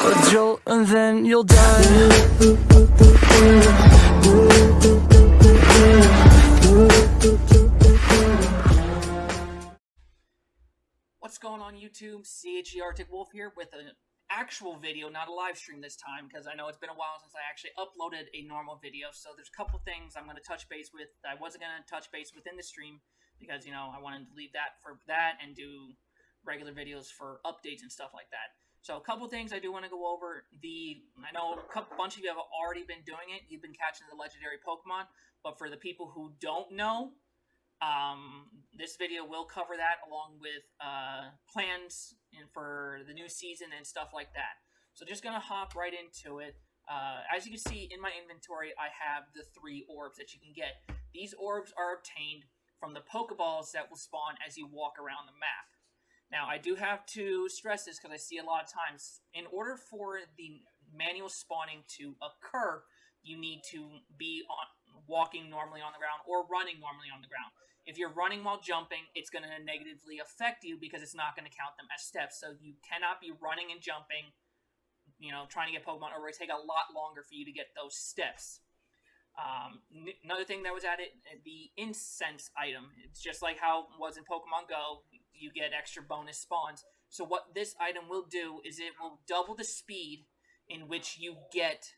a jolt and then you'll die. What's going on YouTube? CHE Arctic Wolf here with an actual video, not a live stream this time, because I know it's been a while since I actually uploaded a normal video, so there's a couple things I'm going to touch base with that I wasn't going to touch base within the stream, because, you know, I wanted to leave that for that and do regular videos for updates and stuff like that. So a couple things I do want to go over. I know a bunch of you have already been doing it. You've been catching the legendary Pokemon, but for the people who don't know, this video will cover that along with plans for the new season and stuff like that. So just gonna hop right into it. As you can see in my inventory, I have the 3 orbs that you can get. These orbs are obtained from the Pokeballs that will spawn as you walk around the map. Now, I do have to stress this because I see a lot of times, in order for the manual spawning to occur, you need to be walking normally on the ground or running normally on the ground. If you're running while jumping, it's going to negatively affect you because it's not going to count them as steps. So you cannot be running and jumping, you know, trying to get Pokemon, or it will take a lot longer for you to get those steps. Another thing that was added, the incense item. It's just like how it was in Pokemon Go. You get extra bonus spawns. So what this item will do is it will double the speed in which you get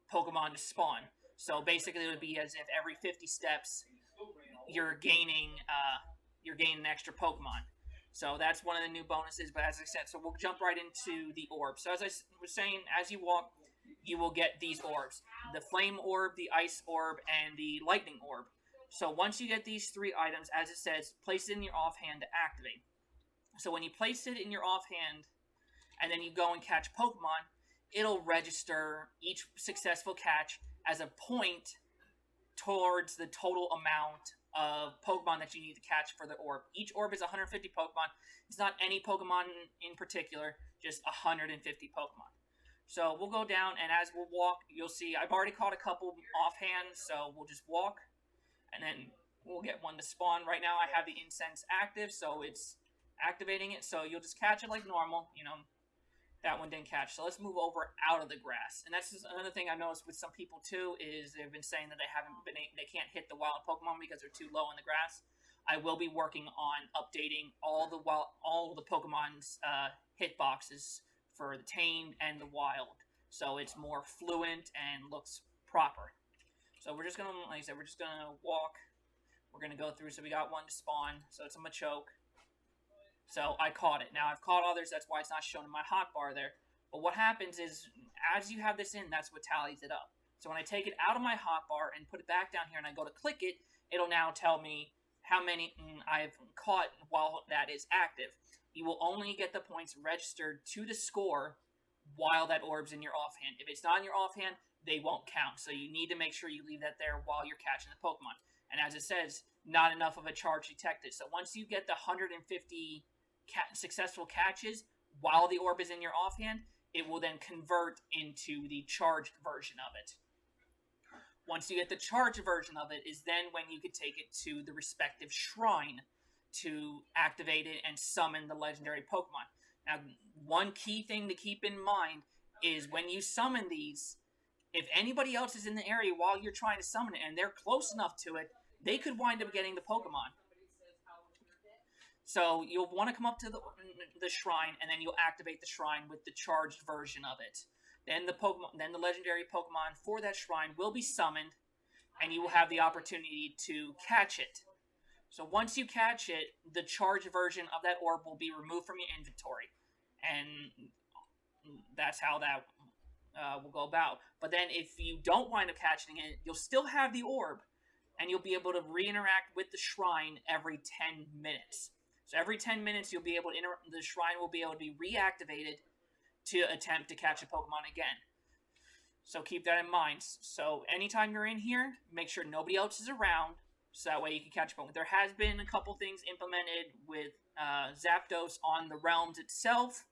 Pokemon to spawn. So basically it would be as if every 50 steps you're gaining an extra Pokemon. So that's one of the new bonuses, but as I said, so we'll jump right into the orb. So as I was saying, as you walk, you will get these orbs. The Flame Orb, the Ice Orb, and the Lightning Orb. So once you get these 3 items, as it says, place it in your offhand to activate. So when you place it in your offhand, and then you go and catch Pokemon, it'll register each successful catch as a point towards the total amount of Pokemon that you need to catch for the orb. Each orb is 150 Pokemon. It's not any Pokemon in particular, just 150 Pokemon. So we'll go down, and as we'll walk, you'll see I've already caught a couple offhand, so we'll just walk, and then we'll get one to spawn. Right now I have the incense active, so it's activating it, so you'll just catch it like normal. You know, that one didn't catch. So let's move over out of the grass. And that's just another thing I've noticed with some people too, is they've been saying that they can't hit the wild Pokemon because they're too low in the grass. I will be working on updating all the Pokemon's hitboxes for the tamed and the wild, so it's more fluent and looks proper. So we're just gonna, like I said, we're just gonna walk. We're gonna go through. So we got one to spawn. So it's a Machoke. So I caught it. Now I've caught others. That's why it's not shown in my hotbar there. But what happens is, as you have this in, that's what tallies it up. So when I take it out of my hotbar and put it back down here, and I go to click it, it'll now tell me how many I've caught while that is active. You will only get the points registered to the score while that orb's in your offhand. If it's not in your offhand, they won't count. So you need to make sure you leave that there while you're catching the Pokemon. And as it says, not enough of a charge detected. So once you get the 150 successful catches while the orb is in your offhand, it will then convert into the charged version of it. Once you get the charged version of it is then when you could take it to the respective shrine to activate it and summon the legendary Pokemon. Now, one key thing to keep in mind is when you summon these, if anybody else is in the area while you're trying to summon it and they're close enough to it, they could wind up getting the Pokemon. So you'll want to come up to the shrine, and then you'll activate the shrine with the charged version of it. Then the legendary Pokemon for that shrine will be summoned, and you will have the opportunity to catch it. So once you catch it, the charged version of that orb will be removed from your inventory. And that's how that will go about. But then if you don't wind up catching it, you'll still have the orb, and you'll be able to re-interact with the shrine every 10 minutes. So every 10 minutes, you'll be able to the shrine will be able to be reactivated to attempt to catch a Pokemon again. So keep that in mind. So anytime you're in here, make sure nobody else is around, so that way you can catch a Pokemon. There has been a couple things implemented with Zapdos on the realms itself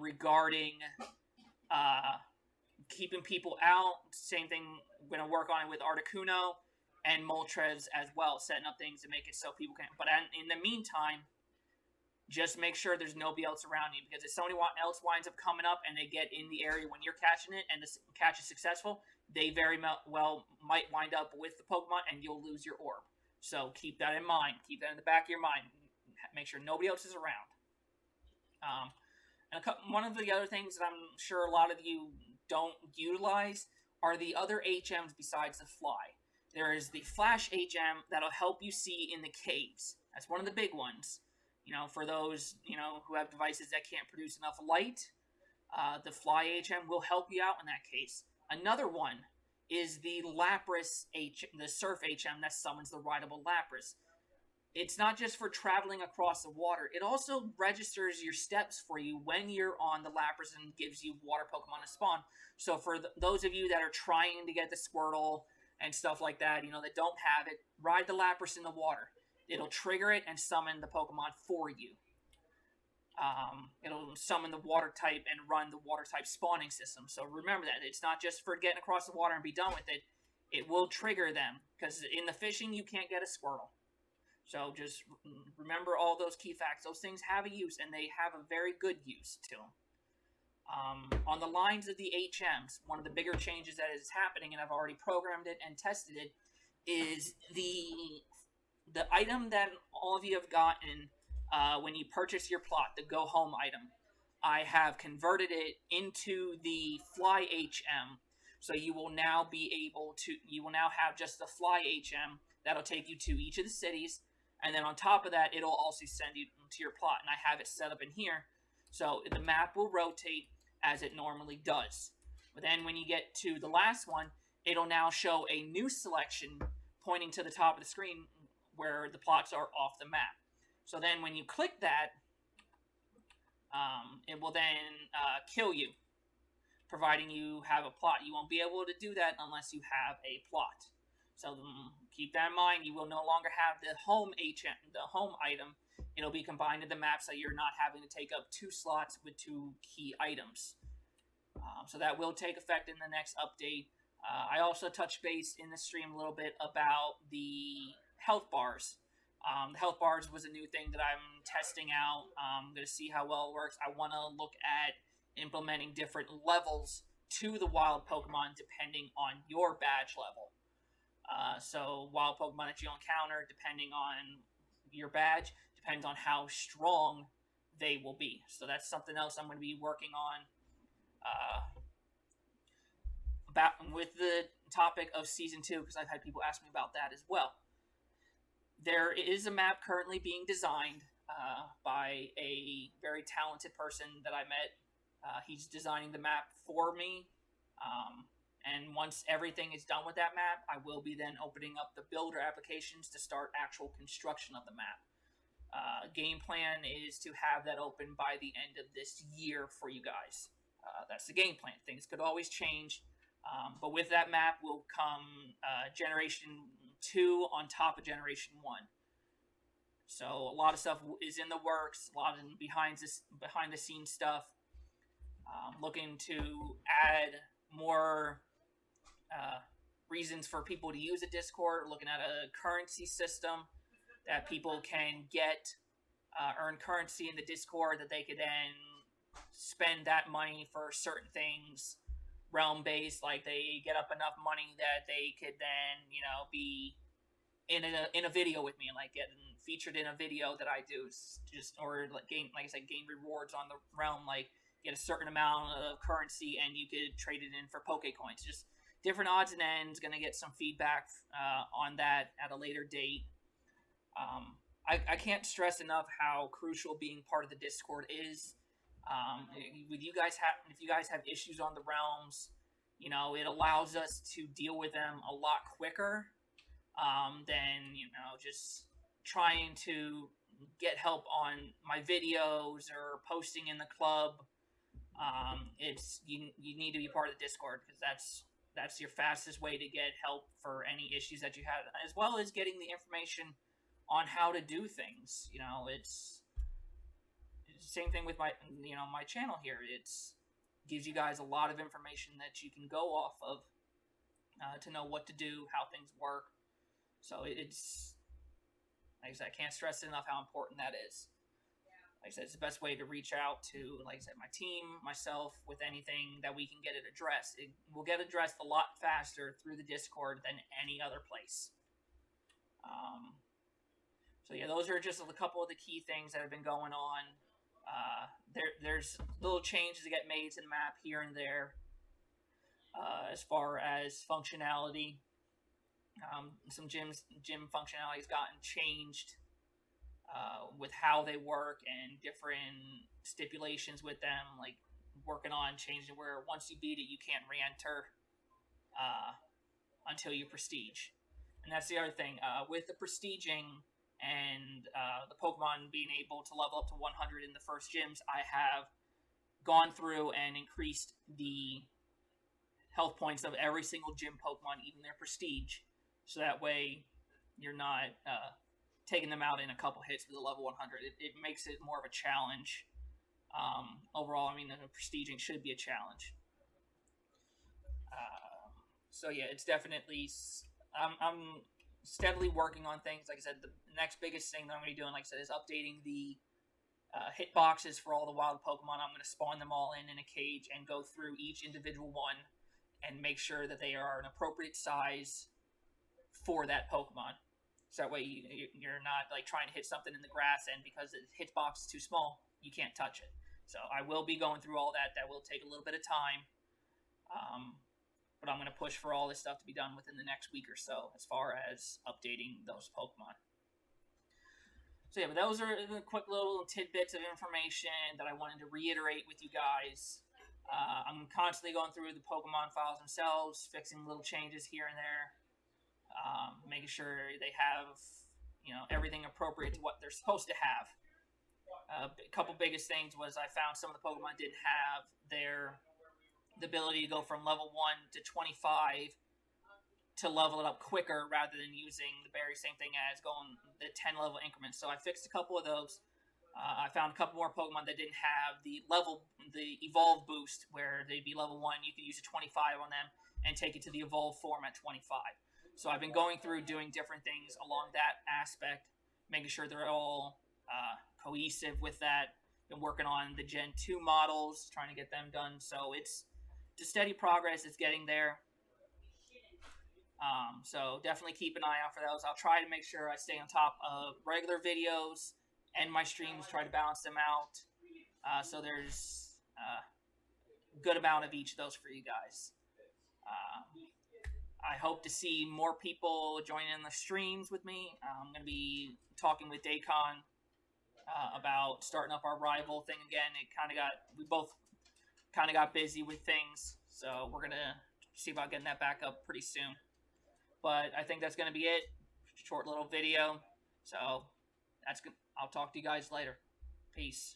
regarding keeping people out. Same thing, we're going to work on it with Articuno and Moltres as well, setting up things to make it so people can. But in the meantime, just make sure there's nobody else around you, because if somebody else winds up coming up and they get in the area when you're catching it and the catch is successful, they very well might wind up with the Pokemon and you'll lose your orb. So keep that in mind. Keep that in the back of your mind. Make sure nobody else is around. And one of the other things that I'm sure a lot of you don't utilize are the other HMs besides the Fly. There is the Flash HM that'll help you see in the caves. That's one of the big ones. For those, who have devices that can't produce enough light, the Fly HM will help you out in that case. Another one is the Lapras the Surf HM that summons the rideable Lapras. It's not just for traveling across the water. It also registers your steps for you when you're on the Lapras and gives you water Pokemon to spawn. So for those of you that are trying to get the Squirtle and stuff like that, that don't have it, ride the Lapras in the water. It'll trigger it and summon the Pokemon for you. It'll summon the water type and run the water type spawning system. So remember that. It's not just for getting across the water and be done with it. It will trigger them, because in the fishing, you can't get a Squirtle. So just remember all those key facts. Those things have a use, and they have a very good use to them. On the lines of the HMs, one of the bigger changes that is happening, and I've already programmed it and tested it, is the item that all of you have gotten when you purchase your plot, the Go Home item. I have converted it into the Fly HM, so you will now have just the Fly HM that'll take you to each of the cities. And then on top of that, it'll also send you to your plot. And I have it set up in here. So the map will rotate as it normally does. But then when you get to the last one, it'll now show a new selection pointing to the top of the screen where the plots are off the map. So then when you click that, it will then kill you, providing you have a plot. You won't be able to do that unless you have a plot. So keep that in mind. You will no longer have the home item. It'll be combined in the map, so you're not having to take up 2 slots with 2 key items. So that will take effect in the next update. I also touched base in the stream a little bit about the health bars. The health bars was a new thing that I'm testing out. I'm going to see how well it works. I want to look at implementing different levels to the wild Pokemon depending on your badge level. So wild Pokemon that you encounter, depending on your badge, depends on how strong they will be. So that's something else I'm going to be working on with the topic of Season 2, because I've had people ask me about that as well. There is a map currently being designed by a very talented person that I met. He's designing the map for me. And once everything is done with that map, I will be then opening up the builder applications to start actual construction of the map. Game plan is to have that open by the end of this year for you guys. That's the game plan. Things could always change. But with that map will come Generation 2 on top of Generation 1. So a lot of stuff is in the works, a lot of behind the scenes stuff. Looking to add more reasons for people to use a Discord, looking at a currency system that people can get, earn currency in the Discord that they could then spend that money for certain things, realm-based, like they get up enough money that they could then, be in a video with me, and like getting featured in a video that I do, or like I said, gain rewards on the realm, like get a certain amount of currency and you could trade it in for Pokecoins. Just different odds and ends. Going to get some feedback on that at a later date. I can't stress enough how crucial being part of the Discord is. With you guys if you guys have issues on the realms, it allows us to deal with them a lot quicker than just trying to get help on my videos or posting in the club. You need to be part of the Discord, because that's your fastest way to get help for any issues that you have, as well as getting the information on how to do things. It's the same thing with my channel here. It's gives you guys a lot of information that you can go off of to know what to do, how things work. So it's, like I said, I can't stress enough how important that is. like I said, it's the best way to reach out to, like I said, my team, myself, with anything that we can get it addressed. It will get addressed a lot faster through the Discord than any other place. So yeah, those are just a couple of the key things that have been going on. There's little changes that get made to the map here and there, as far as functionality. Some gym functionality has gotten changed, with how they work and different stipulations with them, like working on changing where once you beat it, you can't re-enter until you prestige. And that's the other thing, with the prestiging and the Pokemon being able to level up to 100 in the first gyms, I have gone through and increased the health points of every single gym Pokemon, even their prestige, so that way you're not taking them out in a couple hits with a level 100. It makes it more of a challenge. Overall, I mean, the prestiging should be a challenge. So yeah, it's definitely. I'm steadily working on things. Like I said, the next biggest thing that I'm going to be doing, like I said, is updating the hit boxes for all the wild Pokemon. I'm going to spawn them all in a cage and go through each individual one and make sure that they are an appropriate size for that Pokemon. So that way you're not like trying to hit something in the grass, and because the hitbox is too small, you can't touch it. So I will be going through all that. That will take a little bit of time. But I'm going to push for all this stuff to be done within the next week or so, as far as updating those Pokemon. So yeah, but those are the quick little tidbits of information that I wanted to reiterate with you guys. I'm constantly going through the Pokemon files themselves, fixing little changes here and there, making sure they have, everything appropriate to what they're supposed to have. A couple biggest things was I found some of the Pokemon didn't have the ability to go from level 1 to 25 to level it up quicker, rather than using the very same thing as going the 10 level increments. So I fixed a couple of those. I found a couple more Pokemon that didn't have the evolve boost, where they'd be level 1, you could use a 25 on them and take it to the evolve form at 25. So I've been going through doing different things along that aspect, making sure they're all cohesive with that. Been working on the Gen 2 models, trying to get them done. So it's just steady progress. It's getting there. So definitely keep an eye out for those. I'll try to make sure I stay on top of regular videos and my streams, try to balance them out. So there's a good amount of each of those for you guys. I hope to see more people join in the streams with me. I'm going to be talking with Dacon about starting up our rival thing again. We both kind of got busy with things, so we're going to see about getting that back up pretty soon. But I think that's going to be it. Short little video. So that's good. I'll talk to you guys later. Peace.